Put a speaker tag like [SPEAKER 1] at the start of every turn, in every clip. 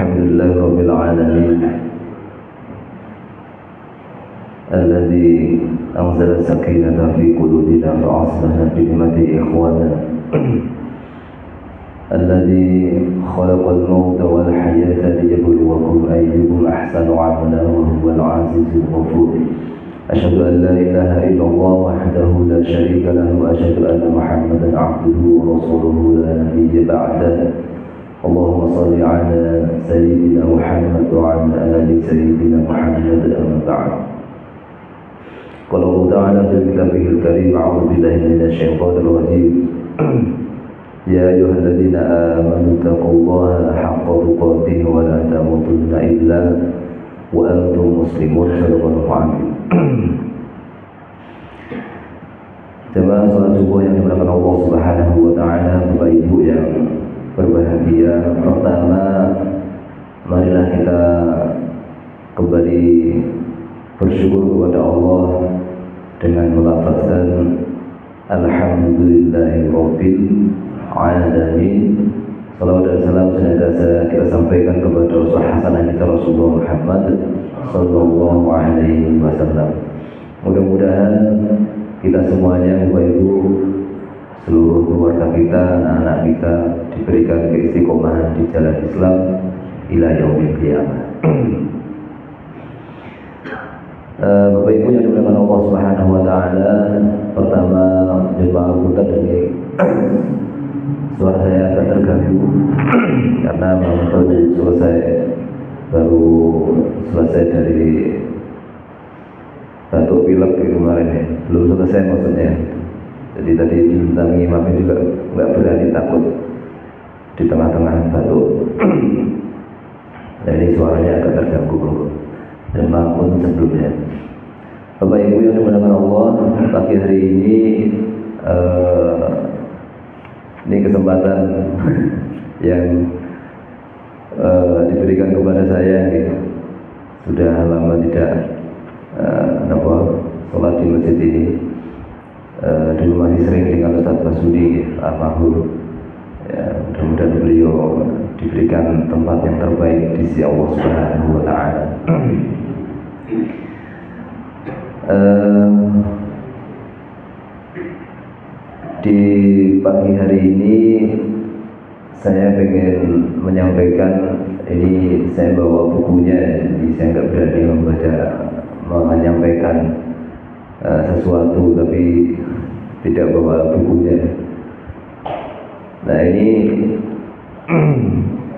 [SPEAKER 1] Alhamdulillah Rabbil Alamin Alladhi anzala sakinata fi qulubina fa'aslahna bi'ni'mati ikhwana Alladhi khalaqal mauta wal hayata liyabluwakum ayyukum ahsanu 'amala wa huwal 'azizul ghafur Asyhadu an la ilaha illallah wahdahu la syarika lahu wa asyhadu anna Muhammadan 'abduhu wa rasuluhu la nabiyya ba'dahu Allahumma salli ala sayyidina Muhammad wa ala ali sayyidina Muhammad amma ba'd. Qala Allah ta'ala fi kitabihil karim a'udzu billahi minasy syaithanir rajim. Ya ayyuhalladzina amanu taqullaha haqqa tuqatih wa la tamutunna illa wa antum muslimun. Sallallahu alaihi. Jemaah salat subuh yang dimuliakan Allah Subhanahu wa taala, Bapak Ibu yang berbahagia. Pertama, marilah kita kembali bersyukur kepada Allah dengan melafazkan Alhamdulillahirabbil alamin. Salawat dan salam senantiasa kita sampaikan kepada Rasul hasanah kita Rasulullah Muhammad sallallahu alaihi wasallam. Mudah-mudahan kita semuanya, Bapak Ibu, seluruh keluarga kita, anak-anak kita diberikan keistiqomahan di jalan Islam ila yaumil qiyamah. Bapak Ibu yang dimuliakan Allah Subhanahu wa taala, pertama jemaah kita dari suara saya agak terganggu karena baru selesai dari batuk pilek kemarin ya, belum selesai maksudnya. Jadi tadi diminta imamnya juga nggak berani, takut di tengah-tengah batuk. Nah, ini suaranya agak terganggu dan maupun sebelumnya. Bapak Ibu yang dimuliakan Allah, pagi hari ini kesempatan yang diberikan kepada saya gitu. Sudah lama tidak sholat di masjid ini. Dulu masih sering dengan Ustaz Basudi almarhum. Ya, mudah-mudahan beliau diberikan tempat yang terbaik di sisi Allah Subhanahu wa taala. Di pagi hari ini saya ingin menyampaikan, ini saya bawa bukunya, jadi saya nggak berani menyampaikan sesuatu tapi tidak bawa bukunya. Nah, ini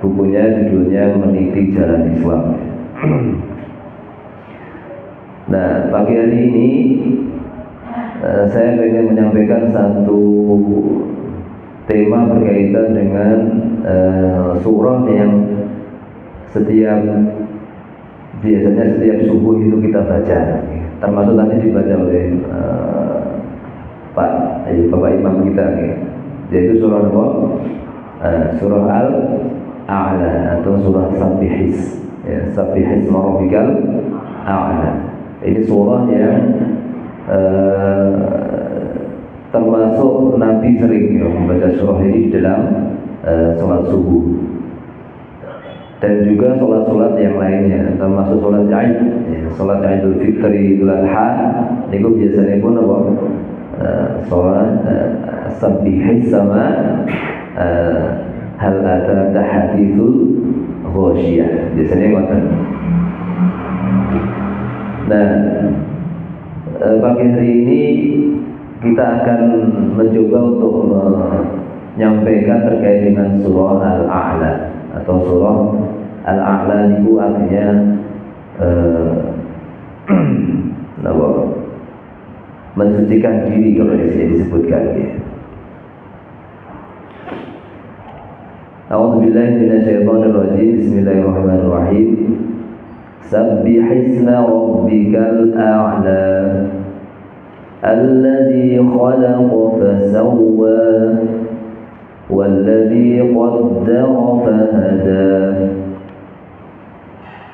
[SPEAKER 1] bukunya judulnya Meniti Jalan Islam. Nah, pagi hari ini saya ingin menyampaikan satu tema berkaitan dengan surah yang biasanya setiap subuh itu kita baca, termasuk tadi dibaca oleh Bapak Imam kita, yaitu surah apa? Surah Al-A'la atau surah Sabbihis, ya, Sabbihis Rabbikal A'la. Ini surah yang termasuk Nabi sering membaca surah ini dalam sholat subuh dan juga sholat-sholat yang lainnya, termasuk sholat Id, ya, sholat Idul Fitri, Idul Adha. Ini biasanya pun apa? Sholat Sabbihis sama hal ataka hadithul ghasyiyah, biasanya ngoten. Nah, pagi hari ini kita akan mencoba untuk menyampaikan terkait dengan surah Al-A'la atau surah Al-A'la itu artinya mensucikan diri kalau di sini disebutkan ya. A'udzubillahi minasyaitonir rajim. Bismillahirrahmanirrahim. Sabbihisma rabbikal a'la alladzi khalaqa fasawwa walladzi qaddara fahada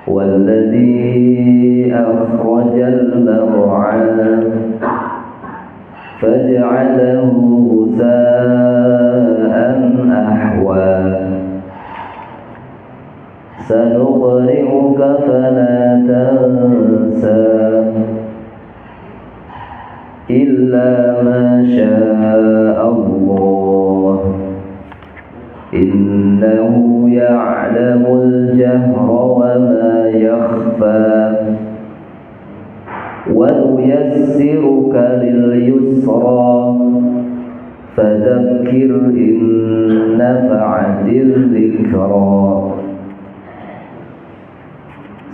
[SPEAKER 1] walladzi akhrajal mar'a faj'alahu ghusaa'an ahwa سنقرئك فلا تنسى إلا ما شاء الله إنه يعلم الجهر وما يخفى ونيسرك لليسرى فذكر إن نفعت الذكرى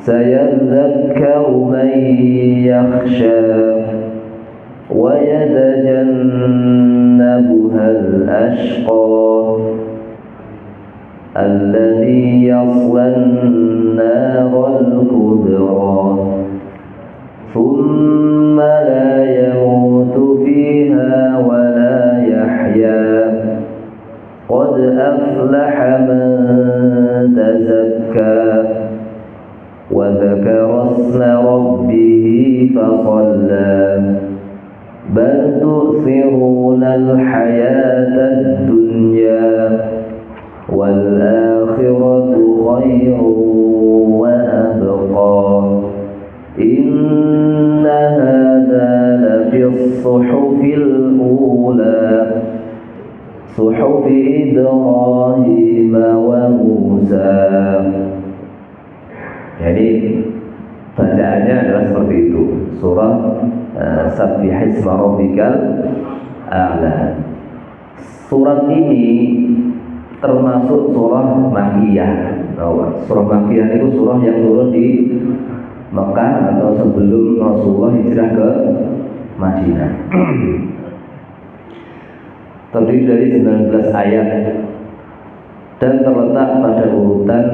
[SPEAKER 1] سيذكر من يخشى ويتجنبها الأشقى الذي يصلى النار الكبرى ثم لا يموت فيها ولا يحيا قد أفلح من تزكى وذكر اسم ربه فصلى بل تؤثرون الحياة الدنيا والآخرة خير وأبقى إن هذا لفي الصحف الأولى صحف إبراهيم وموسى. Jadi bacaannya adalah seperti itu. Surah Sabbihisma Rabbikal A'la. Surat ini termasuk surah Makkiyah. Surah Makkiyah itu surah yang turun di Mekah atau sebelum Rasulullah hijrah ke Madinah. Terdiri dari 19 ayat dan terletak pada urutan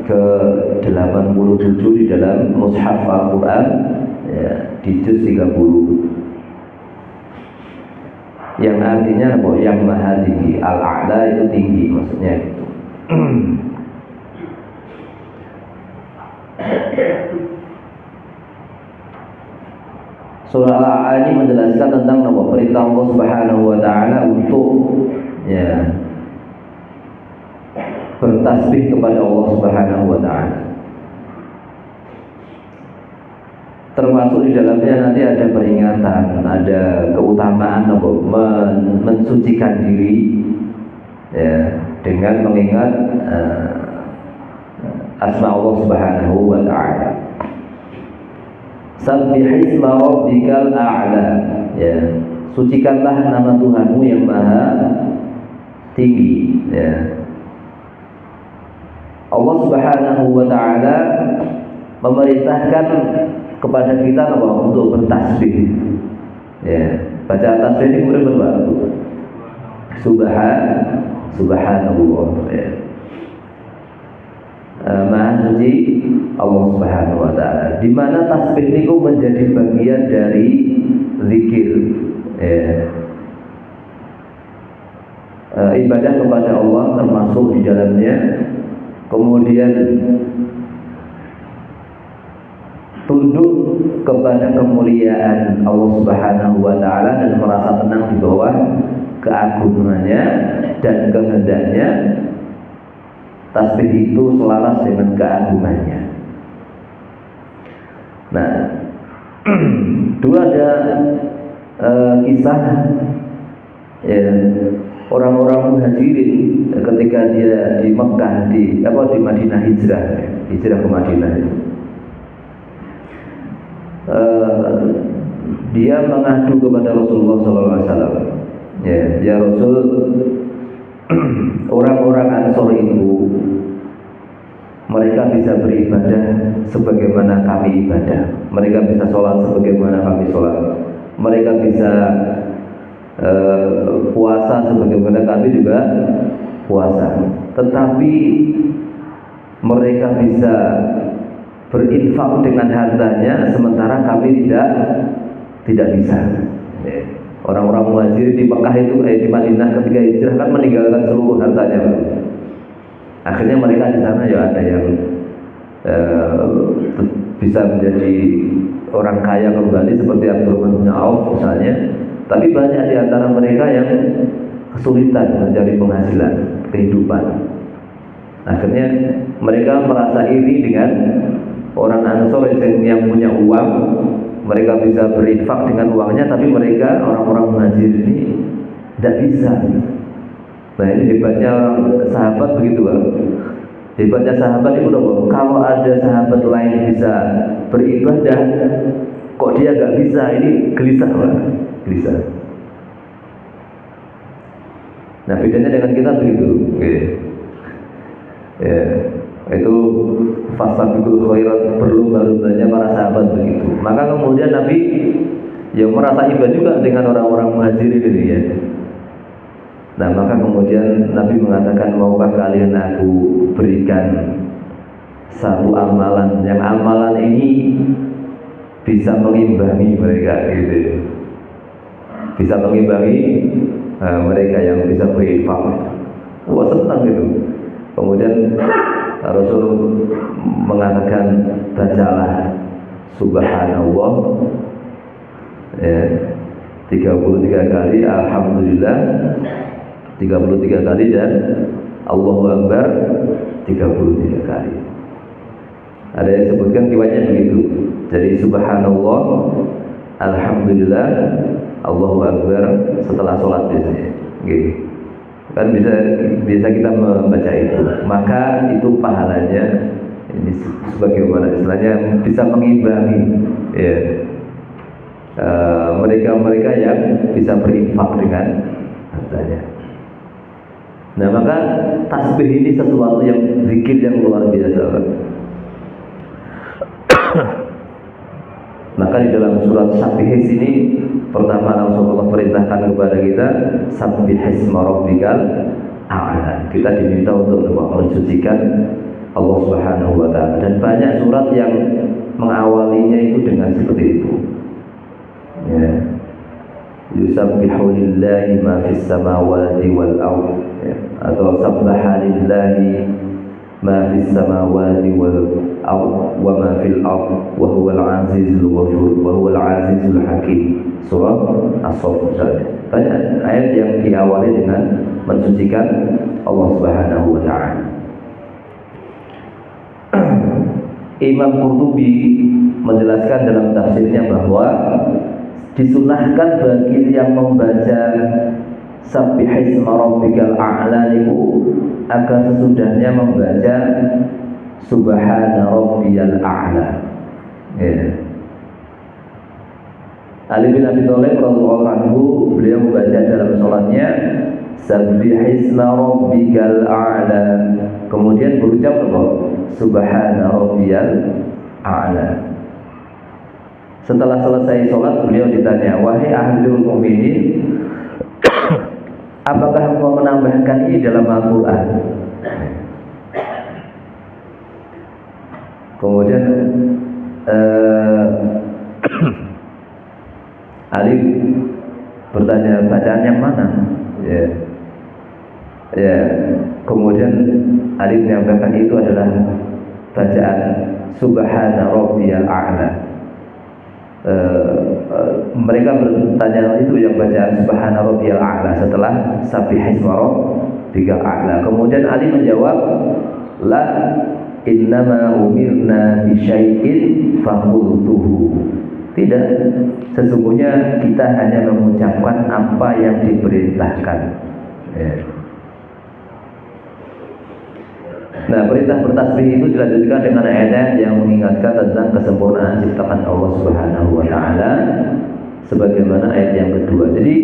[SPEAKER 1] ke-87 di dalam Mushaf Al-Quran, ya, di juz 30, yang artinya bahwa yang maha tinggi, Al-A'la itu tinggi maksudnya itu. Surah Al-A'la ini menjelaskan tentang perintah Allah Subhanahu wa taala untuk bertasbih kepada Allah Subhanahu wa taala. Termasuk di dalamnya nanti ada peringatan, ada keutamaan mensucikan diri, ya, dengan mengingat asma Allah Subhanahu wa taala. Sabbihisma rabbikal a'la, ya, sucikanlah nama Tuhanmu yang maha tinggi, ya. Allah Subhanahu wa taala memerintahkan kepada kita untuk bertasbih, ya. Baca tasbih ini kemudian berapa? Subhanallah, ya. Maha suci Allah Subhanahu wa taala, di mana tasbih itu menjadi bagian dari zikir, ya. Ibadah kepada Allah termasuk di dalamnya. Kemudian tunduk kepada kemuliaan Allah Subhanahu wa taala dan merasa tenang di bawah keagungannya dan kehendaknya. Tasbih itu selaras dengan keagungannya. Nah, dulu ada kisah, ya, orang-orang muhajirin ketika dia di Mekah, di Madinah hijrah ke Madinah. Dia mengadu kepada Rasulullah SAW. Ya Rasul, orang-orang Ansor itu mereka bisa beribadah sebagaimana kami ibadah, mereka bisa sholat sebagaimana kami sholat, mereka bisa puasa sebagaimana kami juga puasa. Tetapi mereka bisa berinfak dengan hartanya sementara kami tidak bisa. Orang-orang muhajir di Mekah itu di Madinah ketika hijrah kan meninggalkan seluruh hartanya. Akhirnya mereka di sana ya ada yang bisa menjadi orang kaya kembali seperti Abdurrahman bin Auf misalnya. Tapi banyak di antara mereka yang kesulitan mencari penghasilan kehidupan. Akhirnya mereka merasa iri dengan orang Ansor yang punya uang. Mereka bisa berinfak dengan uangnya, tapi mereka orang-orang Muhajir ini tidak bisa. Nah, ini hebatnya orang sahabat begitu, Pak. Hebatnya sahabat itu loh, kalau ada sahabat lain bisa beribadah, kok dia nggak bisa, ini gelisah, Pak. Gelisah. Nah, bedanya dengan kita begitu. Ya, itu fastabiqul khairat, berlomba-lombanya para sahabat begitu. Maka kemudian Nabi yang merasa iba juga dengan orang-orang Muhajirin ini ya. Nah, maka kemudian Nabi mengatakan, maukah kalian aku berikan satu amalan, yang amalan ini bisa mengimbangi mereka gitu, bisa mengimbangi mereka yang bisa berinfak. Wah, senang gitu. Kemudian Rasul mengatakan, bacalah subhanallah ya, 33 kali, alhamdulillah 33 kali, dan Allahu Akbar 33 kali. Ada yang sebutkan riwayatnya begitu. Jadi subhanallah, alhamdulillah, Allahu Akbar setelah sholat biasanya gitu. Kan bisa kita membaca itu, maka itu pahalanya ini sebagaimana istilahnya bisa mengimbangi ya, mereka-mereka yang bisa berinfak dengan hartanya. Nah, maka tasbih ini sesuatu yang zikir yang luar biasa. Maka di dalam surat Sabbihis ini pertama langsung Allah perintahkan kepada kita, Sabbihisma rabbikal a'la. Kita diminta untuk mensucikan Allah Subhanahu wa taala, dan banyak surat yang mengawalinya itu dengan seperti itu. Ya. Yusabbihu lillahi ma fis samawati wal ardh, ya. Atau sabbaha lillahi ma fis samawati wal ardh wa ma fil ardh wa huwal azizul ghafur wa huwal azizul hakim. Surah As-Saff. Banyak ayat yang diawali dengan mensucikan Allah Subhanahu wa taala. Imam Qurtubi menjelaskan dalam tafsirnya bahwa disunahkan bagi yang membaca Sabbihisma rabbikal a'la itu agar sesudahnya membaca Subhana rabbiyal a'la. Ya. Ali bin Abi Thalib radhiyallahu anhu, beliau membaca dalam sholatnya Sabbihisma rabbikal a'la, kemudian berucap apa? Subhana rabbiyal a'la. Setelah selesai sholat, beliau ditanya, wahai ahlul mu'minin, apakah engkau menambahkan ini dalam Al-Quran? Kemudian Ali bertanya, bacaan yang mana? Ya. Kemudian Ali menyampaikan itu adalah bacaan Subhana rabbiyal a'la. Mereka bertanya itu yang bacaan Subhana rabbiyal a'la setelah Sabbihisma rabbikal a'la. Kemudian Ali menjawab, la innama umirna bi syai'in faqultuhu. Tidak, sesungguhnya kita hanya mengucapkan apa yang diperintahkan. Ya. Nah, perintah bertasbih itu dilanjutkan dengan ayat yang mengingatkan tentang kesempurnaan ciptaan Allah Subhanahu wa taala, sebagaimana ayat yang kedua. Jadi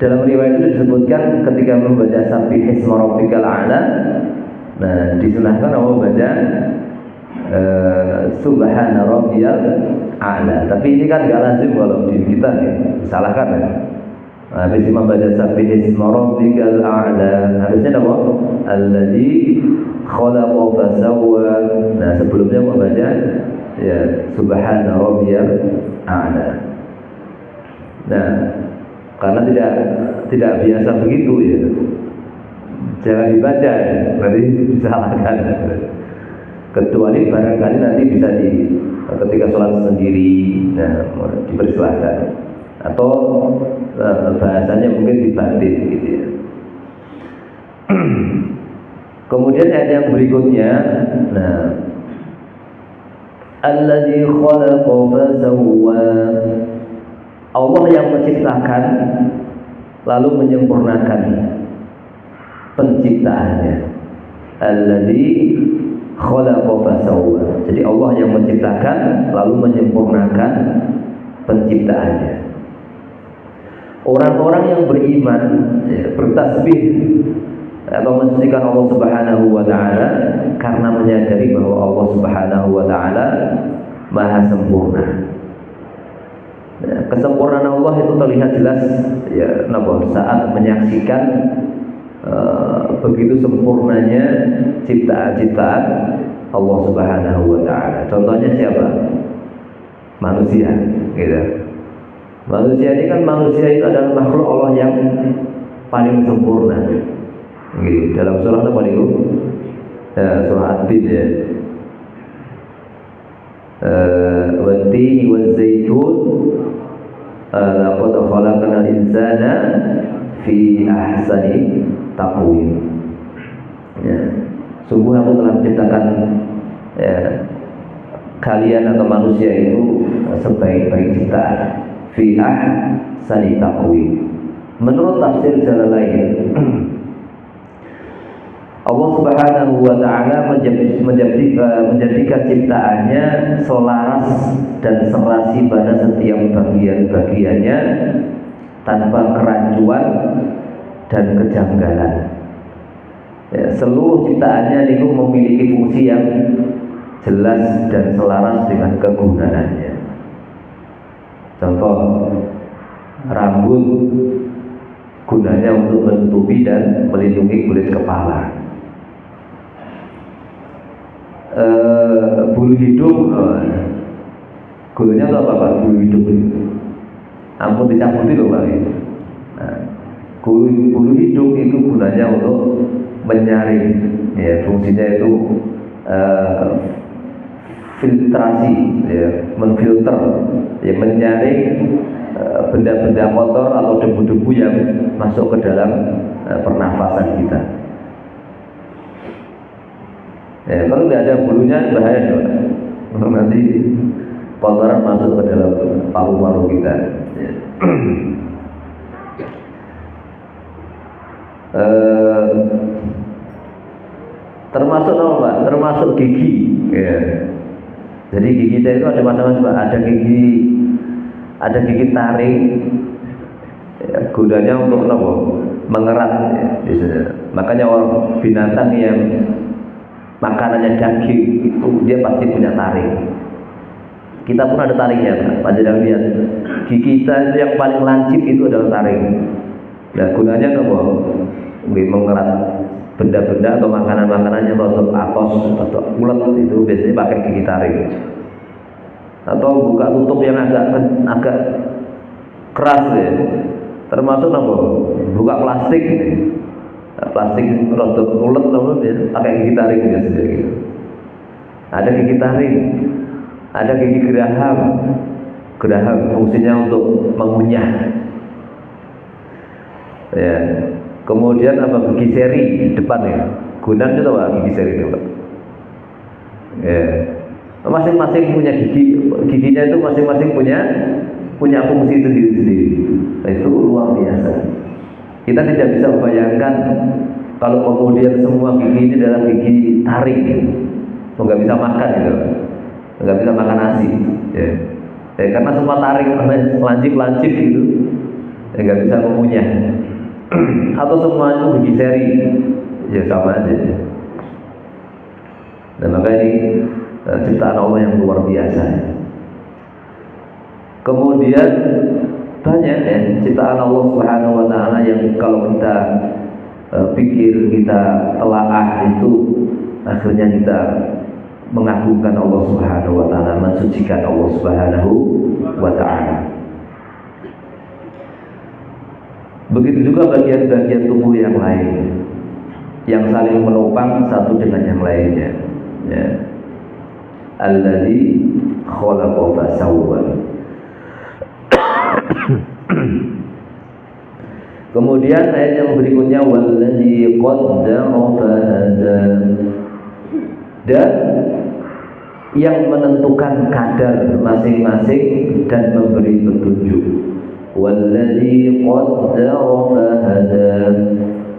[SPEAKER 1] dalam riwayat itu disebutkan ketika membaca Sabbihisma rabbikal a'la, nah disunahkan Allah baca Subhana rabbiyal a'la. Tapi ini kan gak lazim kalau di kita nih, disalahkan ya. Habis membaca Sabbihisma rabbikal a'la, harusnya apa? Alladzi khalaqa fasawwa. Nah, sebelumnya membaca ya Subhana rabbiyal a'la. Nah, karena tidak biasa begitu ya, jangan dibaca ya, nanti disalahkan. Kecuali barangkali nanti bisa ketika sholat sendiri, nah, dipersilahkan, atau bahasanya mungkin dibatin gitu ya. Kemudian ayat yang berikutnya, nah, alladzi khalaqa fasawwa. Allah yang menciptakan lalu menyempurnakan penciptaannya. Alladzi khalaqa fasawwa. Jadi Allah yang menciptakan lalu menyempurnakan penciptaannya. Orang-orang yang beriman bertasbih atau mensucikan Allah Subhanahu wa taala karena menyadari bahwa Allah Subhanahu wa taala Maha sempurna. Kesempurnaan Allah itu terlihat jelas ya, saat menyaksikan begitu sempurnanya ciptaan-ciptaan Allah Subhanahu wa taala. Contohnya siapa? Manusia, gitu. Manusia ini kan, manusia itu adalah makhluk Allah yang paling sempurna. Gitu. Dalam surah apa itu? Surah At-Tin ya. Wat-tini waz-zaitun laqad khalaqnal insana fi ahsani taqwim. Ya. Sungguh aku telah menciptakan ya, kalian atau manusia itu sebaik-baik ciptaan. Fi ahsani taqwim. Menurut tafsir jalan lain, Allah Subhanahu wa taala menjadikan ciptaannya selaras dan serasi pada setiap bagian-bagiannya tanpa kerancuan dan kejanggalan. Ya, seluruh ciptaannya itu memiliki fungsi yang jelas dan selaras dengan kegunaannya. Contoh, rambut gunanya untuk menutupi dan melindungi kulit kepala. Bulu hidung gunanya untuk apa Pak? Bulu hidung ampun dicabuti loh Pak. Nah, bulu hidung itu gunanya untuk menyaring, ya, fungsinya itu filtrasi, ya, menfilter, ya, menyaring benda-benda kotor atau debu-debu yang masuk ke dalam pernafasan kita. Ya, kalau tidak ada bulunya bahaya dong. Nanti kotoran masuk ke dalam paru-paru kita. Ya. Termasuk apa Pak? Termasuk gigi. Ya. Jadi gigi kita itu ada macam-macam. Ada gigi taring. Ya, gunanya untuk apa? Mengerat. Ya. Makanya orang binatang yang makanannya daging itu dia pasti punya taring. Kita pun ada taringnya, Pak. Jangan lihat. Gigi kita itu yang paling lancip itu adalah taring. Nah, gunanya apa? Mengerat benda-benda atau makanan-makanan yang rotok atos atau ulet itu biasanya pakai gigi taring. Atau buka tutup yang agak keras ya. Termasuk apa? Buka plastik. Plastik rotok ulet pakai gigi taring biasanya gitu. Ada gigi taring, ada gigi geraham. Geraham fungsinya untuk mengunyah. Ya. Kemudian apa, gigi seri depan ya. Gunanya itu apa gigi seri itu Pak? Ya. Masing-masing punya giginya itu masing-masing punya fungsi sendiri-sendiri. Itu luar biasa. Kita tidak bisa membayangkan kalau kemudian semua gigi ini adalah gigi taring, nggak bisa makan gitu, nggak bisa makan nasi, ya. Karena semua taring lancip gitu, nggak bisa mengunyah. Atau semua itu gigi seri, ya sama aja. Dan maka ini ciptaan Allah yang luar biasa. Kemudian banyak ya ciptaan Allah Subhanahu wa taala yang kalau kita pikir, kita telaah, itu akhirnya kita mengagungkan Allah Subhanahu wa taala, mensucikan Allah Subhanahu wa taala. Begitu juga bagian-bagian tubuh yang lain yang saling menopang satu dengan yang lainnya. Ya. Alladzi khalaqa fasawwa. Kemudian ayat yang berikutnya walladzi qaddara fahada. dan yang menentukan kadar masing-masing dan memberi petunjuk. Walladzi qaddara fahada,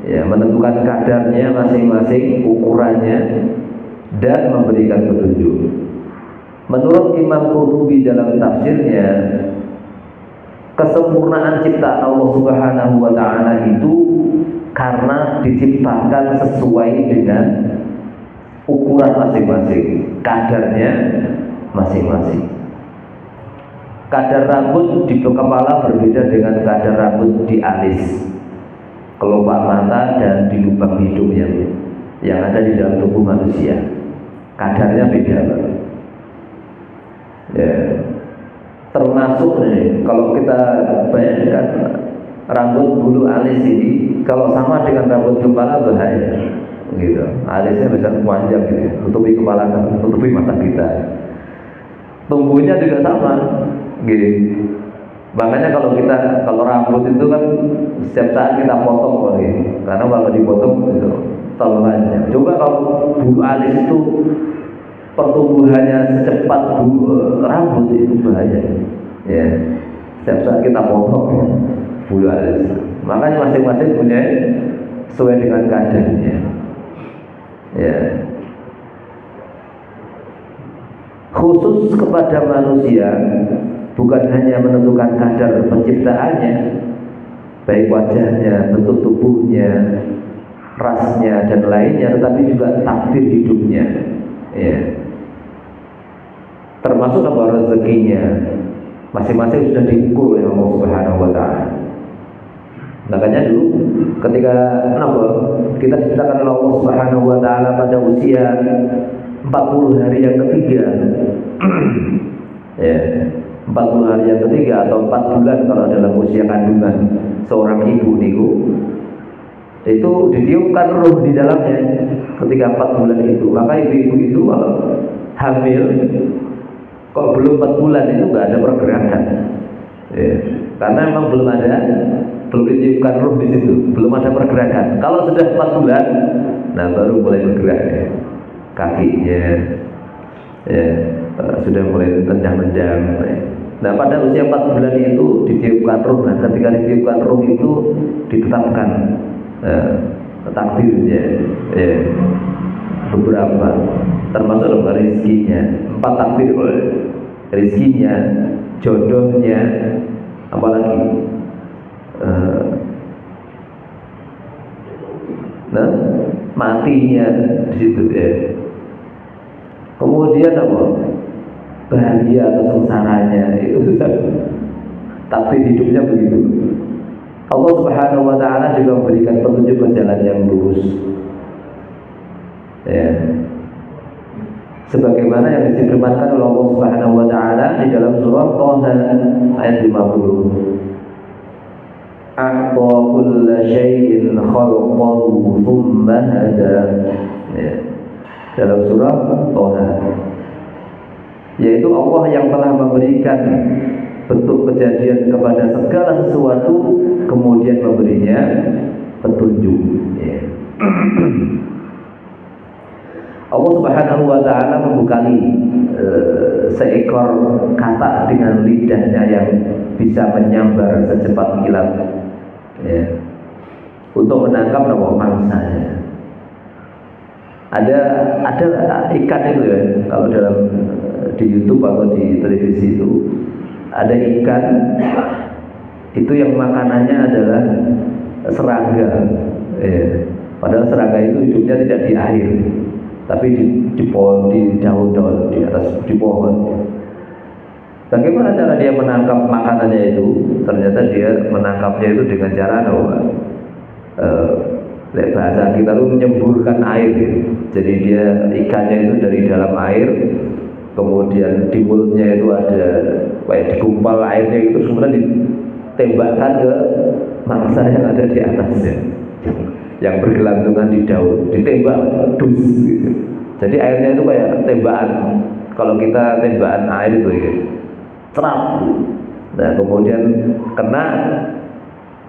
[SPEAKER 1] ya, menentukan kadarnya masing-masing, ukurannya, dan memberikan petunjuk. Menurut Imam Qurtubi dalam tafsirnya, kesempurnaan ciptaan Allah Subhanahu wa taala itu karena diciptakan sesuai dengan ukuran masing-masing, kadarnya masing-masing. Kadar rambut di kepala berbeda dengan kadar rambut di alis, kelopak mata, dan di lubang hidung yang ada di dalam tubuh manusia. Kadarnya beda, ya. Termasuk nih, kalau kita bayangkan rambut bulu alis ini, kalau sama dengan rambut kepala bahaya, gitu. Alisnya bisa panjang gitu, tutupi kepala, tutupi mata kita. Tumbuhnya juga sama, gitu. Makanya kalau rambut itu kan setiap saat kita potong, gitu. Karena kalau dipotong itu terlalu. Coba kalau bulu alis itu pertumbuhannya secepat rambut, itu bahaya, ya. Setiap saat kita potong bulu alis. Makanya masing-masing punya sesuai dengan kadarnya, ya. Khusus kepada manusia, bukan hanya menentukan kadar penciptaannya, baik wajahnya, bentuk tubuhnya, rasnya, dan lainnya, tetapi juga takdir hidupnya, ya. Termasuk apa rezekinya, masing-masing sudah diukur oleh Allah Subhanahu wa taala. Makanya dulu ketika kita diciptakan oleh Allah Subhanahu wa taala pada usia 40 hari yang ketiga, ya, 40 hari yang ketiga atau 4 bulan kalau dalam usia kandungan seorang ibu niku, itu ditiupkan ruh di dalamnya ketika 4 bulan itu. Maka ibu-ibu itu kalau hamil, kok belum 4 bulan itu nggak ada pergerakan, ya, karena memang belum ditiupkan ruh di situ, belum ada pergerakan. Kalau sudah 4 bulan, nah baru mulai bergerak, ya. Kakinya, ya, sudah mulai tendang-tendang. Nah pada usia 4 bulan itu ditiupkan ruh. Nah ketika ditiupkan ruh itu ditetapkan takdirnya, ya, beberapa, termasuk rezekinya, 4 takdir, rezekinya, jodohnya, apalagi matinya di situ, ya. Kemudian apa? Bahagia atau sengsaranya, itu takdir hidupnya begitu. Allah Subhanahu wa taala juga memberikan petunjuk ke jalan yang lurus, ya. Sebagaimana yang difirmankan oleh Allah Subhanahu wa taala di dalam surah Thaha ayat 50. A'ta kulla syai'in khalqahu thumma hada, ya. Dalam surah Thaha, yaitu Allah yang telah memberikan bentuk kejadian kepada segala sesuatu, kemudian memberinya petunjuk, ya. Allah Subhanahu wa taala membekali seekor kata dengan lidahnya yang bisa menyambar secepat kilat, ya, untuk menangkap mangsanya. Ada ikan itu, ya, kalau dalam di YouTube atau di televisi itu ada ikan itu yang makanannya adalah serangga, ya. Padahal serangga itu hidupnya tidak di air, tapi di pohon, di daun-daun, di atas, di pohon. Bagaimana cara dia menangkap makanannya itu? Ternyata dia menangkapnya itu dengan cara bahasa kita itu menyemburkan air, gitu. Jadi dia ikannya itu dari dalam air, kemudian di mulutnya itu ada kayak digumpal airnya itu, kemudian ditembakkan ke mangsa yang ada di atasnya, yang bergelantungan di daun, ditembak dus, gitu. Jadi airnya itu kayak tembakan, kalau kita tembakan air itu, ya, terap. Nah kemudian kena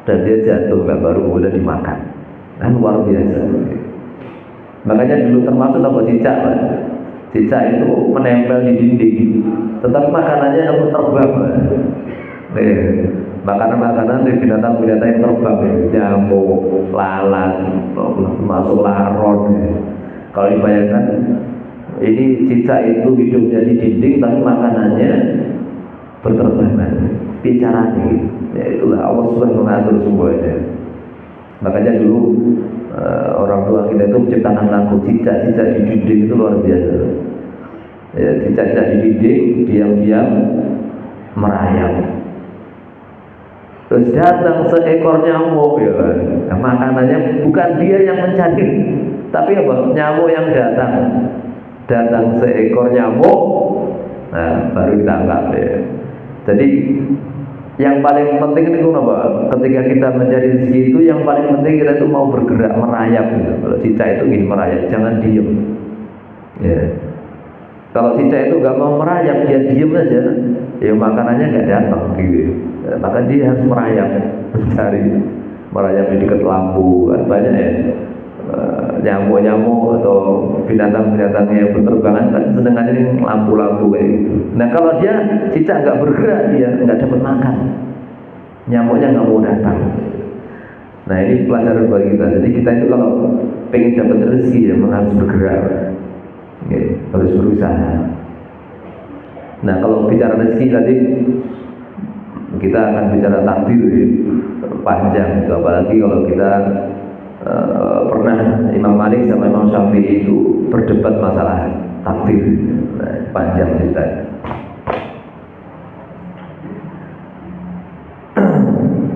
[SPEAKER 1] dan dia jatuh, baru kemudian dimakan. Kan luar biasa. Makanya dulu termasuk apa cicak, Pak. Cicak itu menempel di dinding, tetapi makanannya yang terbang, Pak. Makanan-makanan dari binatang-binatang yang terbang, nyamuk, lalat, masuk laron. Kalau dibayangkan, ini cicak itu hidupnya di dinding, tapi makanannya berterbangan, bicaranya. Ya itulah Allah sudah mengatur semuanya. Makanya dulu orang tua kita itu menciptakan lagu cicak-cicak di dinding itu luar biasa. Ya, cicak-cicak di dinding diam-diam merayap. Terus datang seekor nyamuk, ya kan. Nah, makanannya bukan dia yang mencari, tapi apa? Nyamuk yang datang. Datang seekor nyamuk, nah baru ditangkap ya. Jadi yang paling penting itu apa? Ketika kita mencari rezeki itu yang paling penting kita itu mau bergerak, merayap gitu. Kalau cicak itu gini merayap, jangan diem. Ya. Kalau cicak itu nggak mau merayap, dia diem aja, ya makanannya nggak datang gitu. Ya, maka dia harus merayap, mencari, merayap di dekat lampu, kan banyak ya. Nyamuk-nyamuk atau binatang-binatang yang berterbangan kan senengannya lampu-lampu kayak gitu. Nah kalau dia cicak nggak bergerak, dia nggak dapat makan, nyamuknya nggak mau datang. Nah ini pelajaran bagi kita. Jadi kita itu kalau pengen dapat rezeki ya harus bergerak, harus berusaha. Nah kalau bicara rezeki tadi kita akan bicara takdir ya, panjang itu, apalagi kalau kita pernah Imam Malik sama Imam Syafi'i itu berdebat masalah takdir. Nah, panjang ceritanya.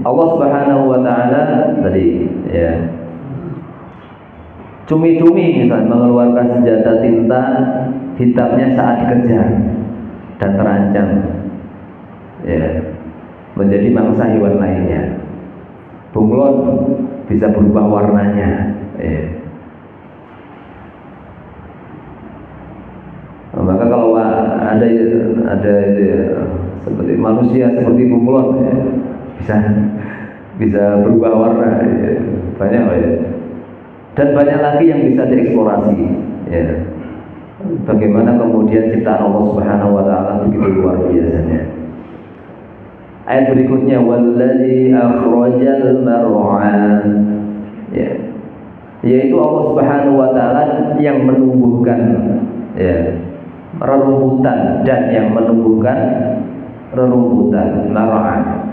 [SPEAKER 1] Allah Subhanahu wa taala tadi ya cumi-cumi misalnya mengeluarkan senjata tinta hitamnya saat dikejar dan terancam ya menjadi mangsa hewan lainnya. Bunglon bisa berubah warnanya ya. Maka kalau ada seperti manusia seperti bunglon ya, bisa berubah warna ya. Banyak ya. Dan banyak lagi yang bisa dieksplorasi ya. Bagaimana kemudian ciptaan Allah Subhanahu wa taala begitu luar biasanya. Ayat berikutnya walladzi akhrajal mar'an ya. Yaitu Allah Subhanahu wa taala yang menumbuhkan ya rerumputan dan yang menumbuhkan rerumputan mar'an.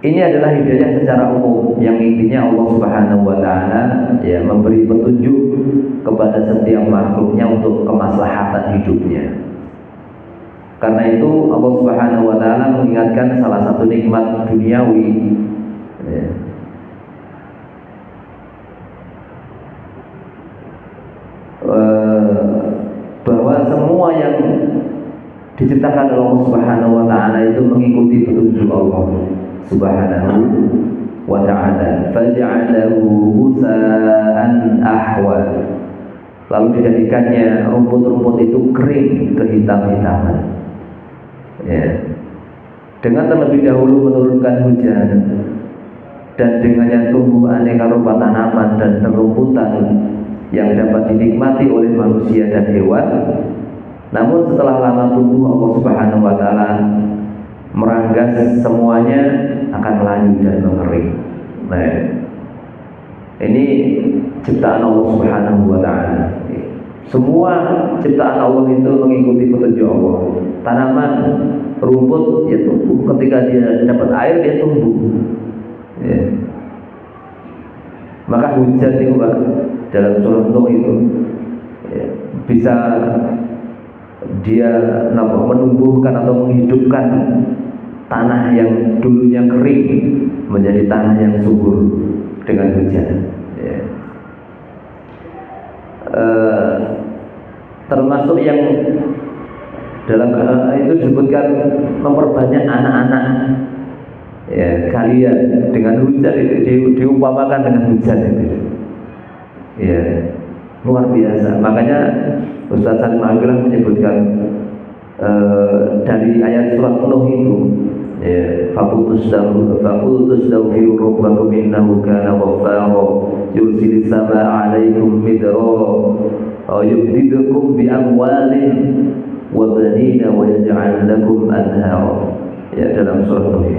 [SPEAKER 1] Ini adalah hidayah secara umum yang intinya Allah Subhanahu wa taala ya memberi petunjuk kepada setiap makhluknya untuk kemaslahatan hidupnya. Karena itu Allah Subhanahu wa taala mengingatkan salah satu nikmat duniawi ya. Bahwa semua yang diciptakan oleh Allah Subhanahu wa taala itu mengikuti petunjuk Allah Subhanahu wa ta'ala. Faj'alahu husa'an ahwa. Lalu dijadikannya rumput-rumput itu kering kehitam-hitaman ya. Dengan terlebih dahulu menurunkan hujan dan dengannya tumbuh aneka rupa tanaman dan rumputan yang dapat dinikmati oleh manusia dan hewan. Namun setelah lama tumbuh, Allah Subhanahu wa ta'ala meranggas semuanya akan layu dan mengering. Nah, ini ciptaan Allah Subhanahu wa ta'ala. Semua ciptaan Allah itu mengikuti petunjuk Allah. Tanaman, rumput ya tumbuh, ketika dia dapat air dia tumbuh ya. Maka hujan itu Pak, dalam surah Nuh itu ya, bisa dia menumbuhkan atau menghidupkan tanah yang dulunya kering menjadi tanah yang subur dengan hujan ya. Termasuk yang dalam itu disebutkan memperbanyak anak-anak ya kalian dengan hujan itu diumpamakan dengan hujan itu ya luar biasa. Makanya Ustaz Salim Agilah menyebutkan dari ayat surat Nuh itu ya faqultus daghfiru rabbakum innahu kana ghaffara yursilis samaa 'alaikum midrara wa yumdidukum bi amwalin wa banina wa yaj'al lakum anhara. Ya, dalam surah Nuh.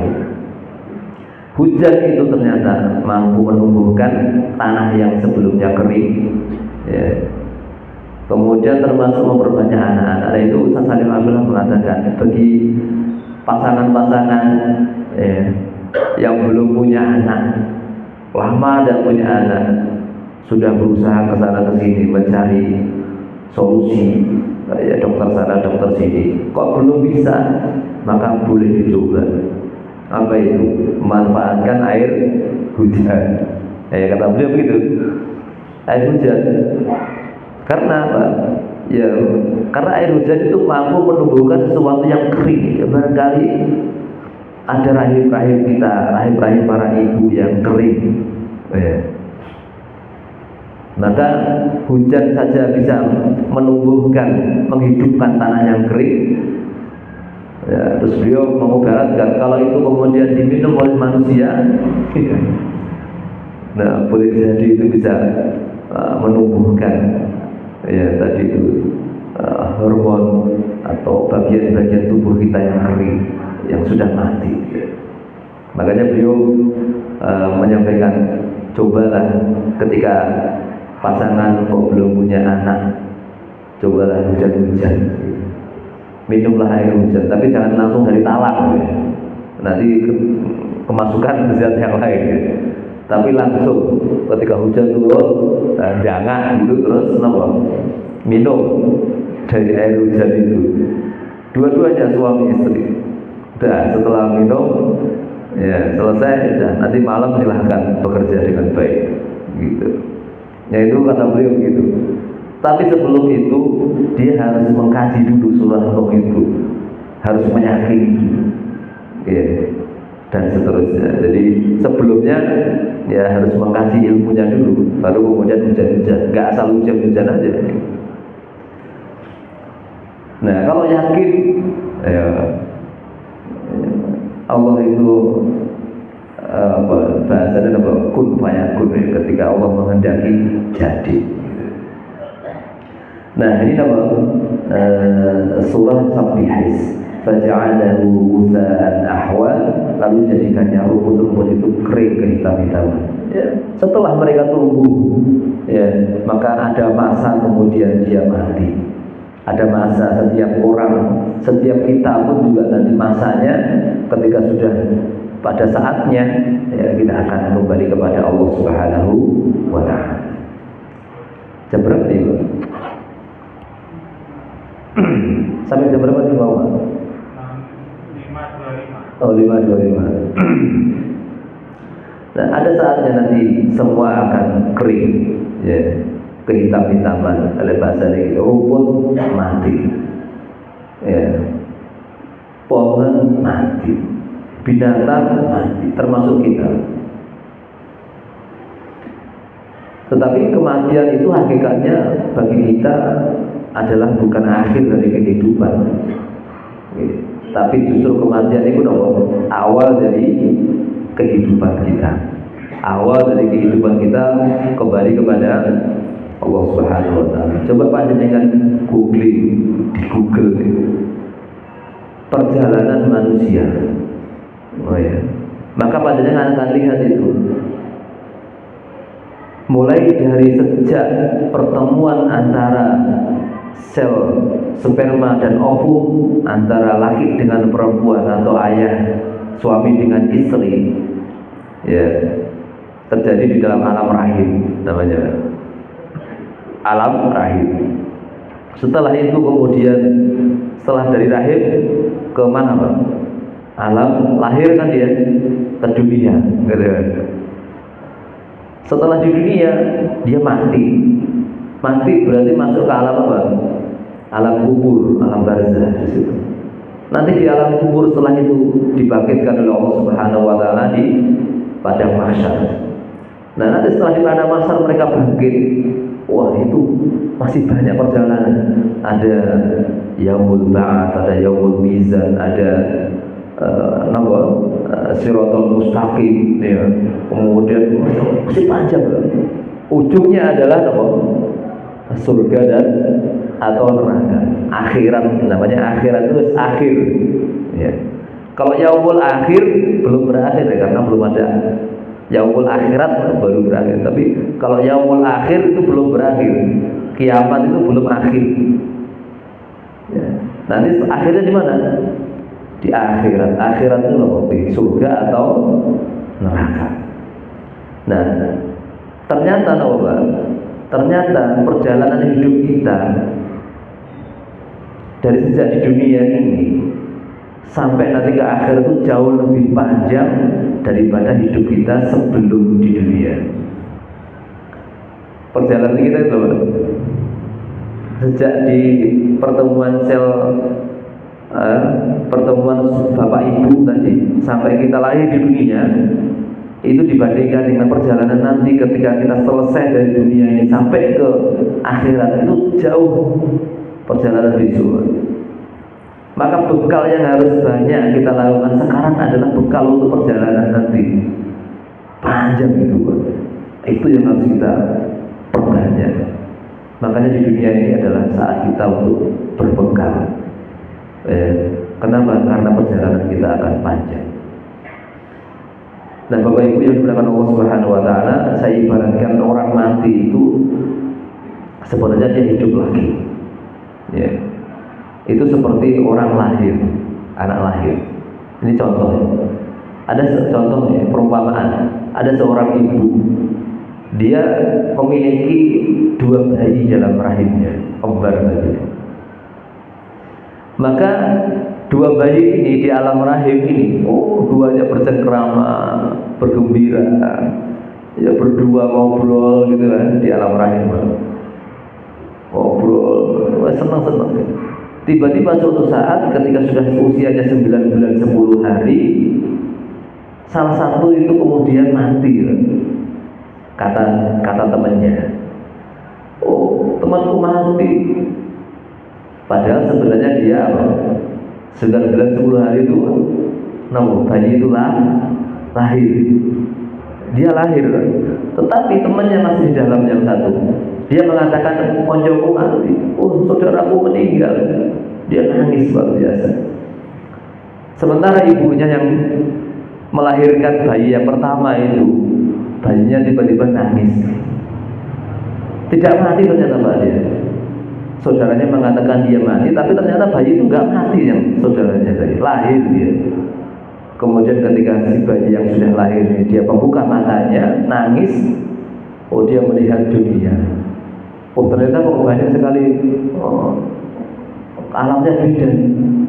[SPEAKER 1] Hujan itu ternyata mampu menumbuhkan tanah yang sebelumnya kering. Ya. Kemudian termasuk memperbanyak anak-anak. Nah, itu Ustaz Salim Abdullah mengatakan bagi pasangan-pasangan yang belum punya anak, lama dan punya anak, sudah berusaha ke sana ke sini mencari solusi, ya dokter sana dokter sini, kok belum bisa, maka boleh dicoba. Apa itu? Memanfaatkan air hujan. Kata beliau begitu, air hujan. Karena apa? Ya, karena air hujan itu mampu menumbuhkan sesuatu yang kering. Ya, barangkali ada rahim-rahim kita, rahim-rahim para ibu yang kering. Ya. Maka hujan saja bisa menumbuhkan, menghidupkan tanah yang kering. Ya, terus beliau mengibaratkan kalau itu kemudian diminum oleh manusia, nah boleh jadi itu bisa menumbuhkan ya tadi itu hormon atau bagian-bagian tubuh kita yang kering, yang sudah mati. Makanya beliau menyampaikan, cobalah ketika pasangan kok belum punya anak, cobalah hujan-hujan, minumlah air hujan, tapi jangan langsung dari talang ya. Nanti kemasukan zat yang lain ya. Tapi langsung ketika hujan turun, jangan gitu terus minum dari air hujan itu. Dua-duanya suami istri. Dan setelah minum, ya selesai, dan nanti malam silahkan bekerja dengan baik, gitu. Ya itu kata beliau gitu. Tapi sebelum itu dia harus mengkaji dulu surah Nuh itu, harus meyakini, ya, dan seterusnya. Jadi sebelumnya ya harus mengkaji ilmunya dulu, baru kemudian hujan-hujan. Nggak asal hujan-hujan aja. Nah kalau yakin, ya Allah itu bahasanya apa? Kun fayakun, ketika Allah menghendaki jadi. Nah ini nama surah Sabbihis, faja'alahu ghutha'an ahwa, lalu jadikannya rumput-rumput itu kering kehitam-hitaman. Ya, setelah mereka tumbuh, ya, maka ada masa kemudian dia mati. Ada masa, setiap orang, setiap kita pun juga nanti masanya ketika sudah pada saatnya, ya, kita akan kembali kepada Allah Subhanahu wa Ta'ala. Jam berapa nih, Pak? Sampai jam berapa nih, Pak? 5.25. Oh, 5.25. Nah, ada saatnya nanti semua akan kering, ya, kehitam-hitaman. Oleh bahasa ini, rumput mati, ya, pohon mati, binatang mati, termasuk kita. Tetapi kematian itu hakikatnya bagi kita adalah bukan akhir dari kehidupan, tapi justru kematian itu awal dari kehidupan kita. Awal dari kehidupan kita kembali kepada Allah Subhanahu wa Ta'ala. Coba panjenengan googling di Google perjalanan manusia. Oh ya. Maka panjenengan akan lihat itu. Mulai dari sejak pertemuan antara sel sperma dan ovum, antara laki dengan perempuan atau ayah suami dengan istri, ya, terjadi di dalam alam rahim, namanya alam rahim. Setelah itu kemudian setelah dari rahim ke mana, Pak? Alam lahir kan dia, ke dunia, gitu kan. Setelah di dunia dia mati. Mati berarti masuk ke alam apa? Alam kubur, alam barzah di situ. Nanti di alam kubur setelah itu dibangkitkan oleh Allah Subhanahu wa Ta'ala di padang mahsyar. Nah, nanti setelah di padang mahsyar mereka bangkit. Wah, itu masih banyak perjalanan. Ada yaumul ba'ats, ada yaumul mizan, ada siratal mustaqim, ya. Kemudian masih panjang, ujungnya adalah apa? Surga dan atau neraka. Akhirat namanya, akhirat itu akhir. Ya. Kalau yaumul akhir belum berakhir ya, karena belum ada yaumul akhirat baru berakhir. Tapi kalau yaumul akhir itu belum berakhir. Kiamat itu belum akhir. Ya. Nanti akhirnya di mana? Di akhirat. Akhirat itu apa? Di surga atau neraka. Nah, ternyata apa? Ternyata perjalanan hidup kita dari sejak di dunia ini sampai nanti ke akhir itu jauh lebih panjang daripada hidup kita sebelum di dunia. Perjalanan kita itu sejak di pertemuan pertemuan Bapak Ibu tadi sampai kita lahir di dunia, itu dibandingkan dengan perjalanan nanti ketika kita selesai dari dunia ini sampai ke akhirat, itu jauh perjalanan besok. Maka bekal yang harus banyak kita lakukan sekarang adalah bekal untuk perjalanan nanti panjang itu. Itu yang harus kita perbanyak. Makanya di dunia ini adalah saat kita untuk berbekal. Kenapa? Karena perjalanan kita akan panjang. Nah, Bapak Ibu yang dimuliakan Allah Subhanahu wa taala, saya ibaratkan orang mati itu sebenarnya dia hidup lagi. Ya. Itu seperti orang lahir, anak lahir. Ini contohnya. Ada contohnya, perumpamaan. Ada seorang ibu, dia memiliki 2 bayi dalam rahimnya, kembar tadi. Maka 2 bayi ini di alam rahim ini, duanya bercengkrama, bergembira, ya berdua ngobrol gitu kan di alam rahim, ngobrol, senang-senang. Tiba-tiba suatu saat ketika sudah usianya 9 bulan 10 hari, salah satu itu kemudian mati, kata temannya. Temanku mati. Padahal sebenarnya dia 9 bulan 10 hari itu bayi itu lahir. Dia lahir, tetapi temannya masih di dalam yang satu. Dia mengatakan, koncoku mati, saudaraku meninggal. Dia nangis luar biasa. Sementara ibunya yang melahirkan bayi yang pertama itu, bayinya tiba-tiba nangis. Tidak mati ternyata dia. Saudaranya mengatakan dia mati, tapi ternyata bayi itu nggak mati yang saudaranya tadi, lahir dia. Kemudian ketika si bayi yang sudah lahir ini, dia membuka matanya, nangis. Dia melihat dunia. Ternyata kok banyak sekali alamnya beda.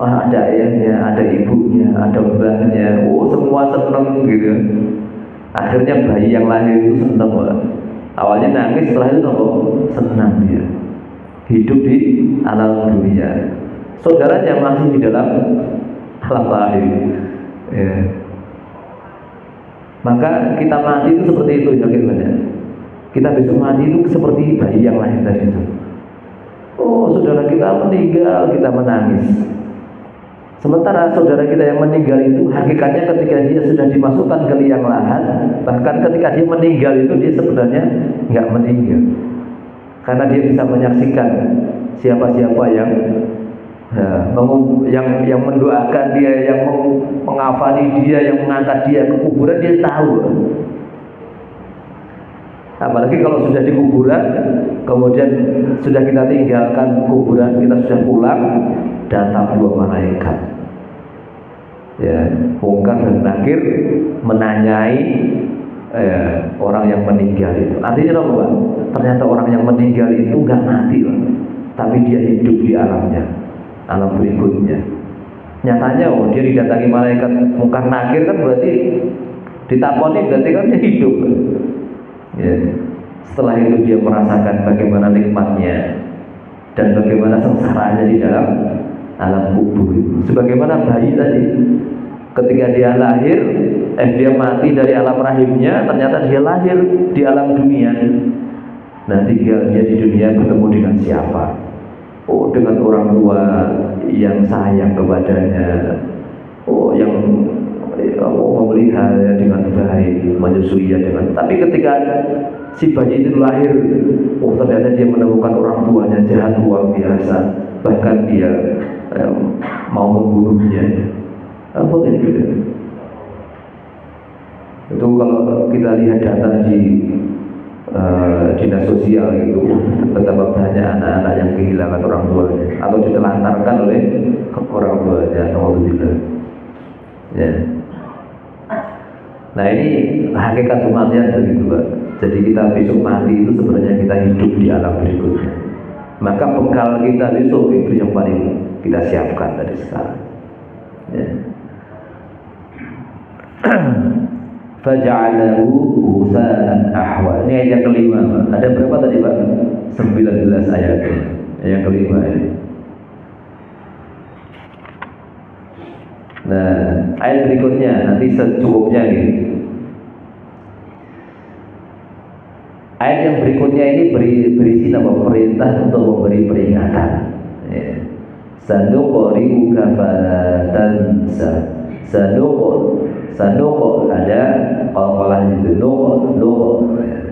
[SPEAKER 1] Ada ayahnya, ada ibunya, ada mbahnya. Semua senang gitu. Akhirnya bayi yang lahir itu senang. Awalnya nangis, setelah itu senang dia. Hidup di alam dunia. Saudaranya masih di dalam alam lahir. Ya. Maka kita mati itu seperti itu, ya. Kita besok mati itu seperti bayi yang lahir tadi itu. Saudara kita meninggal, kita menangis. Sementara saudara kita yang meninggal itu hakikatnya ketika dia sudah dimasukkan ke liang lahat, bahkan ketika dia meninggal itu dia sebenarnya nggak meninggal, karena dia bisa menyaksikan siapa-siapa yang mendoakan dia, yang mengafani dia, yang mengangkat dia ke kuburan, dia tahu. Apalagi kalau sudah di kuburan, kemudian sudah kita tinggalkan kuburan, kita sudah pulang, datang 2 malaikat, Munkar dan Nakir, menanyai orang yang meninggal itu. Artinya apa? Ternyata orang yang meninggal itu nggak mati, tapi dia hidup di alamnya, alam berikutnya. Nyatanya dia didatangi malaikat Munkar Nakir, kan berarti ditaponi, berarti kan dia hidup. Ya. Setelah itu dia merasakan bagaimana nikmatnya dan bagaimana sengsaranya di dalam alam kubur. Sebagaimana bayi tadi, ketika dia lahir, dia mati dari alam rahimnya, ternyata dia lahir di alam dunia. Nah, tinggal dia di dunia bertemu dengan siapa? Dengan orang tua yang sayang kepadanya, yang memelihara dengan baik, menyusui dengan. Tapi ketika si bayi itu lahir, ternyata dia menemukan orang tuanya jahat luar biasa, bahkan dia mau membunuhnya. Apa gitu? Itu kalau kita lihat data di dinas sosial itu, betapa banyak anak-anak yang kehilangan orang tuanya atau ditelantarkan oleh orang tuanya. Alhamdulillah. Ya. Nah ini hakikat kematian begitu Pak. Jadi kita besok mati itu sebenarnya kita hidup di alam berikutnya. Maka bekal kita besok itu yang paling kita siapkan dari sekarang. Ya. Faja'alahu husa'an ahwa. Ini ayat yang kelima. Ada berapa tadi Pak? 19 ayat. Yang kelima ini. Nah, ayat berikutnya nanti secukupnya gitu. Ayat yang berikutnya ini berisi nama perintah untuk memberi peringatan. Sanuqri'uka fala tansa. Sanuq ada qalqalah itu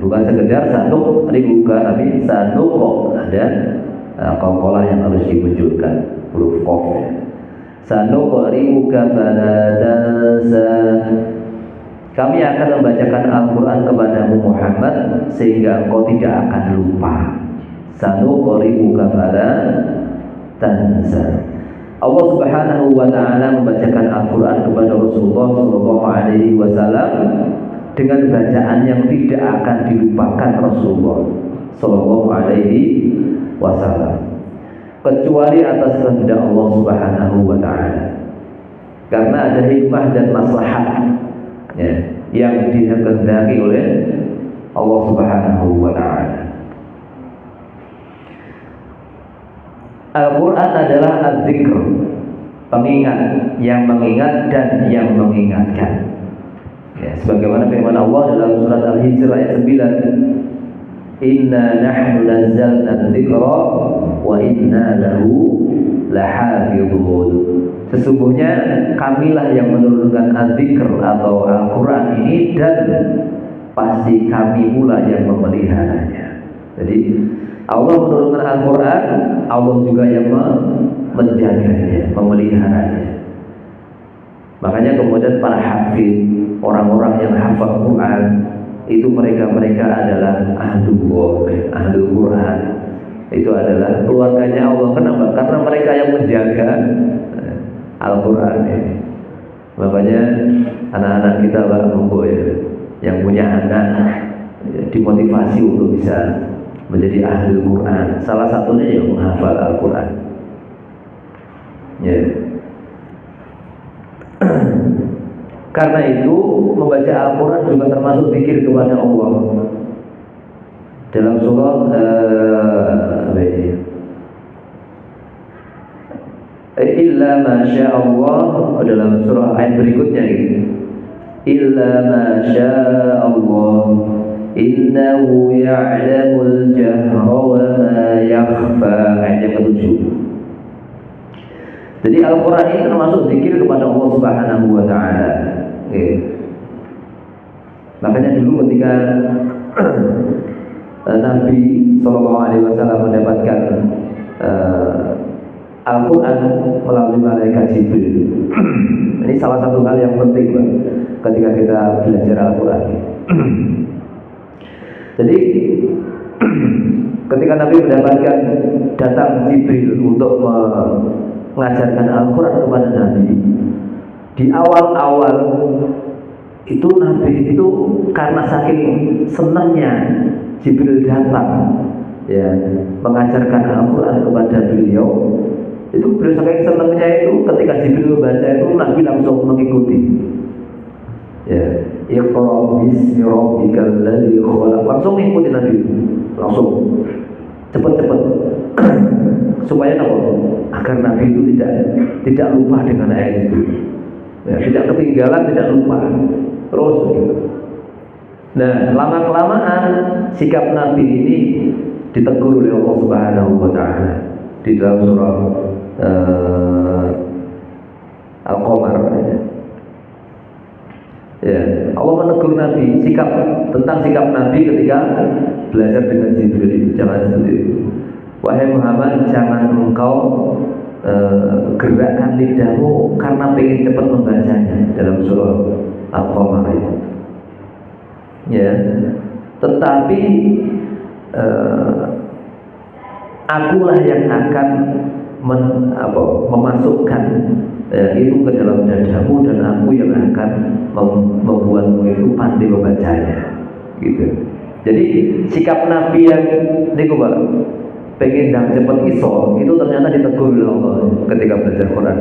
[SPEAKER 1] bukan sekedar sanuqri'uka tapi sanuq ada qalqalah yang harus dimunculkan huruf qaf. Sanuqri'uka fala tansa. Kami akan membacakan Al-Quran kepadamu Muhammad sehingga engkau tidak akan lupa. Sanuqri'uka fala tansa. Allah Subhanahu wa taala membacakan Al-Quran kepada Rasulullah sallallahu alaihi wasallam dengan bacaan yang tidak akan dilupakan Rasulullah sallallahu alaihi wasallam kecuali atas kehendak Allah Subhanahu wa taala. Karena ada hikmah dan maslahat yang dikehendaki oleh Allah Subhanahu wa taala. Al-Quran adalah az-zikr, pengingat, yang mengingat dan yang mengingatkan. Ya, sebagaimana firman Allah dalam surat Al-Hijr ayat 9, Inna nahnu nazzalna dzikra wa inna lahu lahafidhun. Sesungguhnya kamilah yang menurunkan az-zikr atau Al-Quran ini dan pasti kami pula yang memeliharanya. Jadi Allah menurunkan Al-Quran, Allah juga yang menjaganya, memeliharanya. Makanya kemudian para hafid, orang-orang yang hafal Quran, itu mereka adalah ahlul Quran. Itu adalah keluarganya Allah. Kenapa? Karena mereka yang menjaga Al-Quran ini. Makanya anak-anak kita yang punya anak dimotivasi untuk bisa menjadi ahli Quran. Salah satunya yang menghafal Al-Quran. Ya. Karena itu membaca Al-Quran juga termasuk zikir kepada Allah. Dalam surah illa masya Allah, dalam surah ayat berikutnya gitu. Illa masya Allah innahu ya'lamul jahra wa ma yakhfa. Ayat yang ke-7. Jadi Al-Quran ini termasuk zikir kepada Allah Subhanahu wa ta'ala. Makanya dulu ketika Nabi SAW mendapatkan Al-Quran melalui malaikat Jibril. Ini salah satu hal yang penting Pak, ketika kita belajar Al-Quran. Jadi ketika Nabi mendapatkan datang Jibril untuk mengajarkan Al-Quran kepada Nabi, di awal-awal itu Nabi itu karena saking senangnya Jibril datang ya mengajarkan Al-Quran kepada beliau, itu beliau saking senangnya itu ketika Jibril membaca itu Nabi langsung mengikuti. Ya, Iqra bismi rabbikal ladzi khalaq. Langsung ikuti Nabi. Langsung cepat-cepat. Supaya apa? Agar Nabi itu tidak lupa dengan ayat itu. Ya, tidak ketinggalan, tidak lupa. Terus gitu. Nah, lama-kelamaan sikap Nabi ini ditegur oleh Allah Subhanahu wa taala di dalam surah Al-Qamar. Ya, Allah menegur Nabi tentang sikap Nabi ketika belajar dengan Jibril. Jangan seperti itu. Wahai Muhammad, jangan engkau gerakkan lidahmu karena pengen cepat membacanya dalam surah Al-Qamar itu. Ya, tetapi akulah yang akan memasukkan itu ke dalam dadamu, dan aku yang akan membuatmu itu pandai membacanya, gitu. Jadi sikap Nabi yang ini Pak, pengen dan cepat iso, itu ternyata ditegur oleh Allah ketika belajar Quran.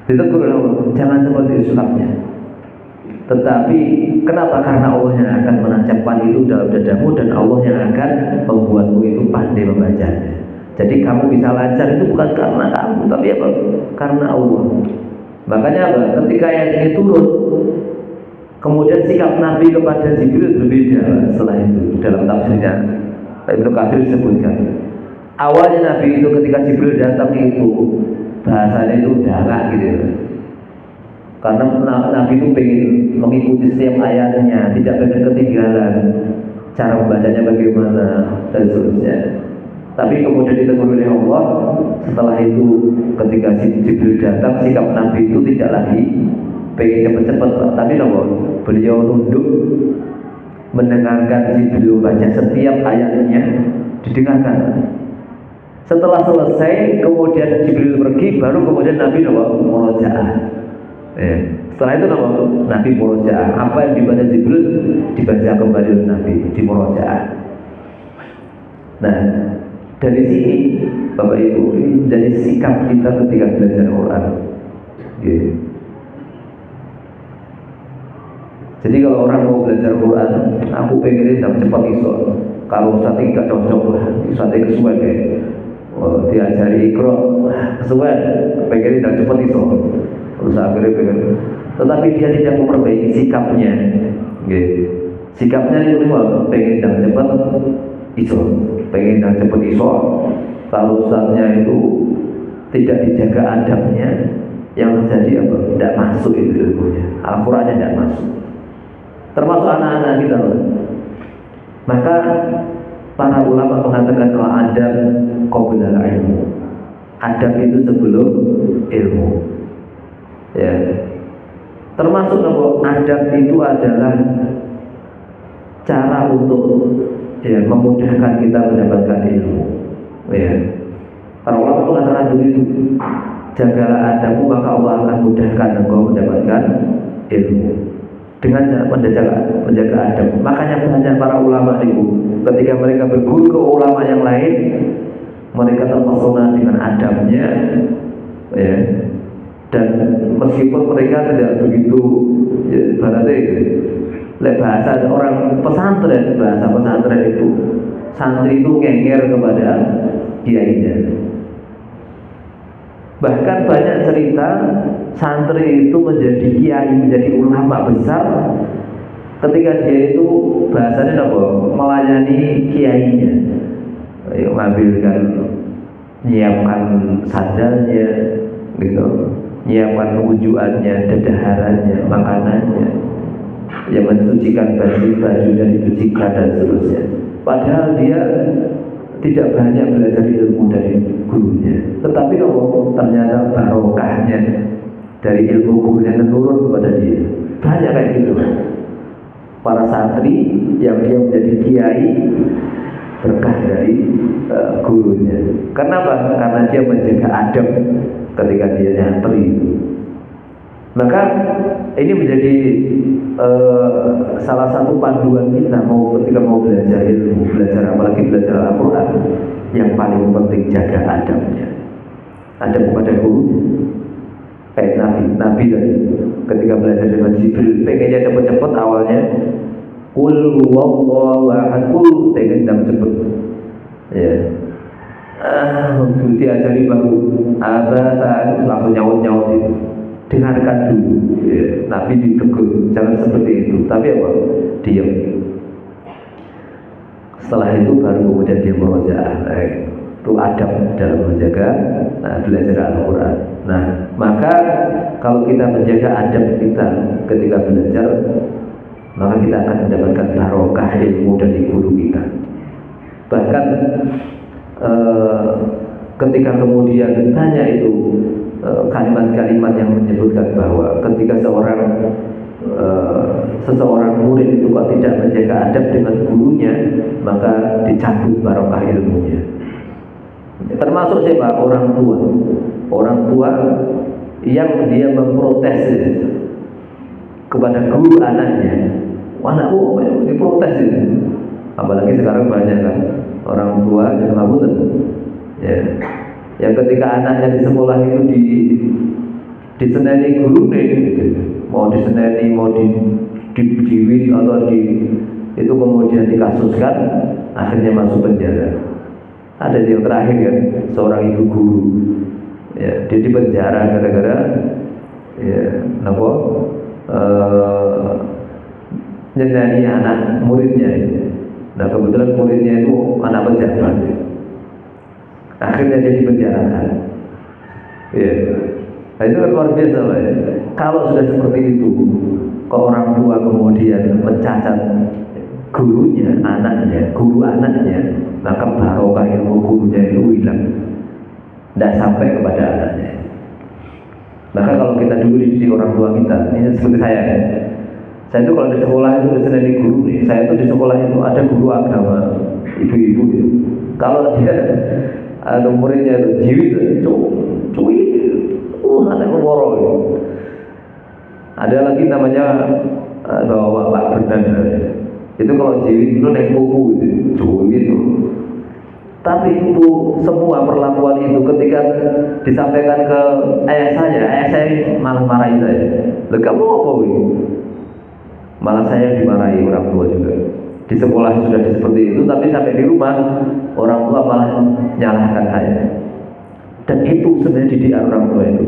[SPEAKER 1] Ditegur oleh Allah, jangan seperti sikapnya. Tetapi kenapa? Karena Allah yang akan menancapkan itu dalam dadamu, dan Allah yang akan membuatmu itu pandai membacanya. Jadi kamu bisa lancar itu bukan karena kamu, tapi apa? Karena Allah. Makanya apa? Ketika ayat ini turun, kemudian sikap Nabi kepada Jibril berbeda setelah itu. Dalam tafsirnya Ibnu Katsir sebutkan, awalnya Nabi itu ketika Jibril datang itu bahasanya itu dangak gitu. Karena Nabi itu pengen mengikuti setiap ayatnya, tidak pengen ketinggalan cara membacanya bagaimana dan seterusnya. Tapi kemudian ditegur oleh Allah. Setelah itu ketika Jibril datang, sikap Nabi itu tidak lagi pengen cepat-cepat, tapi beliau nunduk mendengarkan Jibril baca setiap ayatnya, didengarkan. Setelah selesai, kemudian Jibril pergi, baru kemudian Nabi murojaah. Setelah itu Nabi murojaah. Apa yang dibaca Jibril dibaca kembali oleh Nabi di murojaah. Nah, dari sini Bapak Ibu, ini menjadi sikap kita ketika belajar Quran. Jadi kalau orang mau belajar Quran, aku pengen cepat iso. Kalau saat ini gak cocok lah, saat ini kesuwen diajari Iqra, kesuwen, pengen cepat iso. Terus akhirnya pengen, tetapi dia tidak memperbaiki sikapnya. Sikapnya itu pengen cepat iso, pengen cepat iso. Kalau saatnya itu tidak dijaga adabnya, yang terjadi apa? Tidak masuk itu ilmunya, Al-Qurannya tidak masuk. Termasuk anak-anak kita loh. Maka para ulama mengatakan kalau adab qabla ilmu, adab itu sebelum ilmu. Ya, termasuk adab itu adalah cara untuk memudahkan kita mendapatkan ilmu. Ya, para ulama mengatakan begitu. Jagalah adabmu, maka Allah akan mudahkan engkau mendapatkan ilmu dengan menjaga adab. Makanya banyak para ulama itu ketika mereka berguru ke ulama yang lain, mereka terpesona dengan adabnya, ya. Dan meskipun mereka tidak begitu bahasa orang pesantren, bahasa pesantren itu santri itu ngenger kepada kiainya. Bahkan banyak cerita santri itu menjadi kiai, menjadi ulama besar ketika dia itu bahasanya melayani kiainya, mengambilkan, menyiapkan sandalnya, gitu, menyiapkan wujuannya, dedaharannya, makanannya, yang mensucikan baju-bajunya dicucikan dan seterusnya. Padahal dia tidak banyak belajar ilmu dari gurunya, tetapi ternyata barokahnya dari ilmu gurunya menurun kepada dia. Banyak kayak gitu para santri yang dia menjadi kiai berkah dari gurunya. Kenapa? Karena dia menjaga adab ketika dia nyantri. Maka ini menjadi salah satu panduan kita ketika mau belajar ilmu, apalagi belajar Al-Quran. Yang paling penting jaga adabnya, adab kepada guru. Kayak Nabi tadi ketika belajar dengan Jibril, pengennya cepet-cepet awalnya. Qul huwallahu ahad, pengen cepet. Ya. Diajari baru langsung nyaut itu. Dengarkan dulu, ya. Nabi ditegur, jangan seperti itu. Tapi apa? Diam. Setelah itu baru kemudian dia murojaah. itu adab dalam menjaga belajar Al-Quran. Nah, maka kalau kita menjaga adab kita ketika belajar, maka kita akan mendapatkan barokah ilmu dari guru kita. Bahkan ketika kemudian banyak itu kalimat-kalimat yang menyebutkan bahwa ketika seseorang murid itu kok tidak menjaga adab dengan gurunya, maka dicabut barokah ilmunya. Termasuk siapa? Orang tua yang dia memprotes kepada guru anaknya. Anakku diprotes itu. Apalagi sekarang banyak kan orang tua yang ngabuten, ya, yang ketika anaknya di sekolah itu diseneni guru gitu. Mau diseneni, mau dibiwit atau itu kemudian dikasuskan, akhirnya masuk penjara. Ada yang terakhir kan, seorang ibu guru, ya, dia di penjara gara-gara, ya, nyeneni anak muridnya. Nah kebetulan muridnya itu anak pejabat, akhirnya dia dipenjarakan. Ya. Nah itu kan luar biasa, Pak, ya. Kalau sudah seperti itu, kok orang tua kemudian mencacat gurunya, anaknya, guru anaknya, maka barokah ilmu gurunya itu hilang, tidak sampai kepada anaknya. Maka kalau kita dulu dididik orang tua kita, ini seperti saya, ya. Saya itu kalau di sekolah itu di guru nih, saya itu di sekolah itu ada guru agama, ibu-ibu itu. Kalau dia ada muridnya itu jiwit, cuy, anak woro. Ada lagi namanya Pak Bernanda. Itu kalau jiwit itu naik buku itu, cuy itu. Tapi itu semua perlakuan itu ketika disampaikan ke ayah saya malah marahi saya. Lah kamu apa ini? Malah saya dimarahi orang tua juga. Di sekolah sudah seperti itu, tapi sampai di rumah orang tua malah menyalahkan saya. Dan itu sebenarnya didikan orang tua itu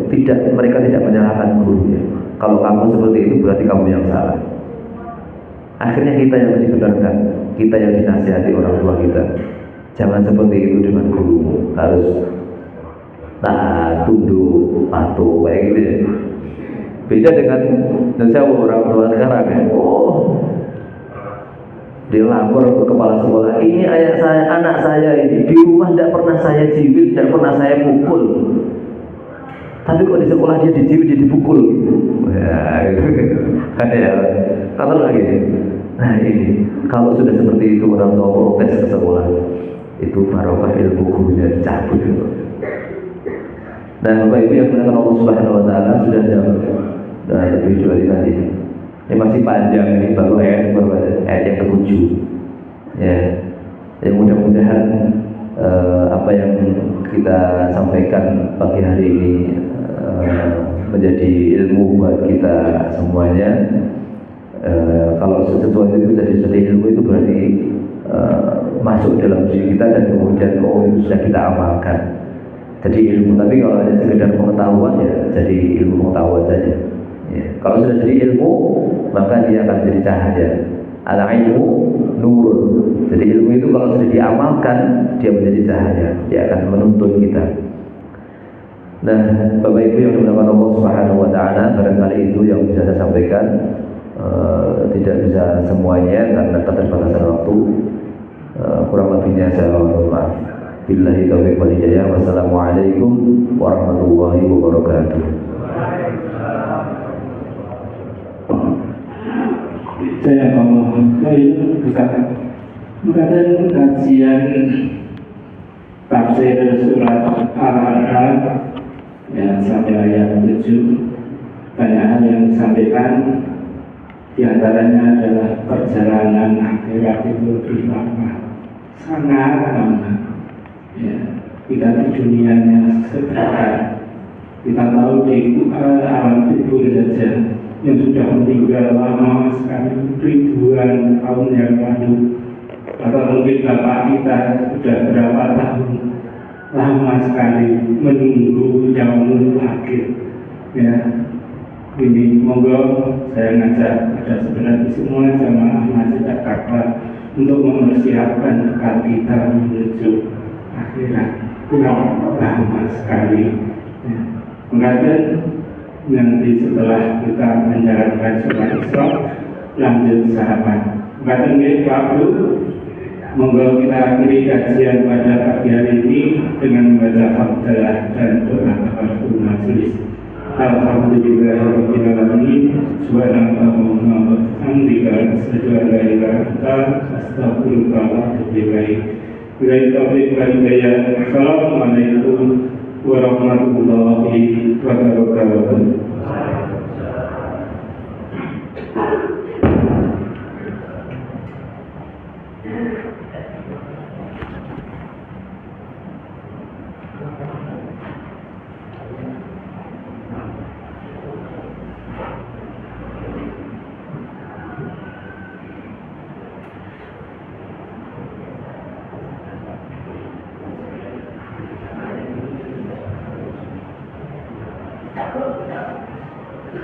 [SPEAKER 1] mereka tidak menyalahkan gurunya. Kalau kamu seperti itu berarti kamu yang salah. Akhirnya kita yang dibenarkan, kita yang dinasihati orang tua kita. Jangan seperti itu dengan gurumu, harus tunduk, patuh, kayak gitu ya. Beda dengan saya orang tua sekarang ya. Dia lapor ke kepala sekolah, ini anak saya ini di rumah tidak pernah saya jiwit, tidak pernah saya pukul, tapi kok di sekolah dia dijiwit, dia dipukul. Ya, gitu. Ya, kata lagi. Nah ini, kalau sudah seperti itu orang tua protes ke sekolah, itu barokah ilmu gurunya dicabut. Nah, Bapak Ibu yang dimuliakan Allah Subhanahu Wa Taala, sudah jam lebih dari tadi. Ini masih panjang, ini baru ayat yang ke-7. Ya, yang mudah-mudahan apa yang kita sampaikan pagi hari ini menjadi ilmu buat kita semuanya. Kalau sesuatu itu jadi ilmu itu berarti masuk dalam diri kita dan kemudian itu sudah kita amalkan. Jadi ilmu, tapi kalau hanya sekedar pengetahuan ya jadi ilmu pengetahuan saja. Ya. Kalau sudah jadi ilmu, maka dia akan jadi cahaya. Al-ilmu nurun. Jadi ilmu itu kalau sudah diamalkan, dia menjadi cahaya. Dia akan menuntun kita. Nah, Bapak Ibu yang dimuliakan Allah Subhanahu Wa Taala, barangkali itu yang bisa saya sampaikan. Tidak bisa semuanya karena keterbatasan waktu. Kurang lebihnya saya mohon maaf. Billahi taufiq wal hidayah. Wassalamualaikum warahmatullahi wabarakatuh.
[SPEAKER 2] Saya bukan kajian tafsir surat Al-An'am yang sampai ayat 7. Banyak hal yang disampaikan, di antaranya adalah perjalanan akhirat itu lebih lama, sangat lama. Ya, kita di dunianya sebentar. Kita tahu di alam kubur saja yang sudah meninggal lama sekali, ribuan tahun yang lalu, atau mungkin bapak kita sudah berapa tahun, lama sekali menunggu yaumul akhir. Ya, ini monggo saya ngajak ada sebenarnya semua jamaah Masjid Al-Akbar untuk mempersiapkan bekal kita menuju akhirat yang lama sekali. Ya. Mengatakan nanti setelah kita menjalankan sholat Isra lanjut sarapan. Mengatakan waktu monggo kita akhiri kajian pada pagi hari ini dengan membaca hamdalah dan doa kafaratul majelis. Alhamdulillahirabbil alamin. Subhanallahumma wa bihamdika asyhadu an la ilaha illa anta astaghfiruka wa atubu ilaik. Assalamualaikum warahmatullahi wabarakatuh.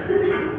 [SPEAKER 3] Aduh.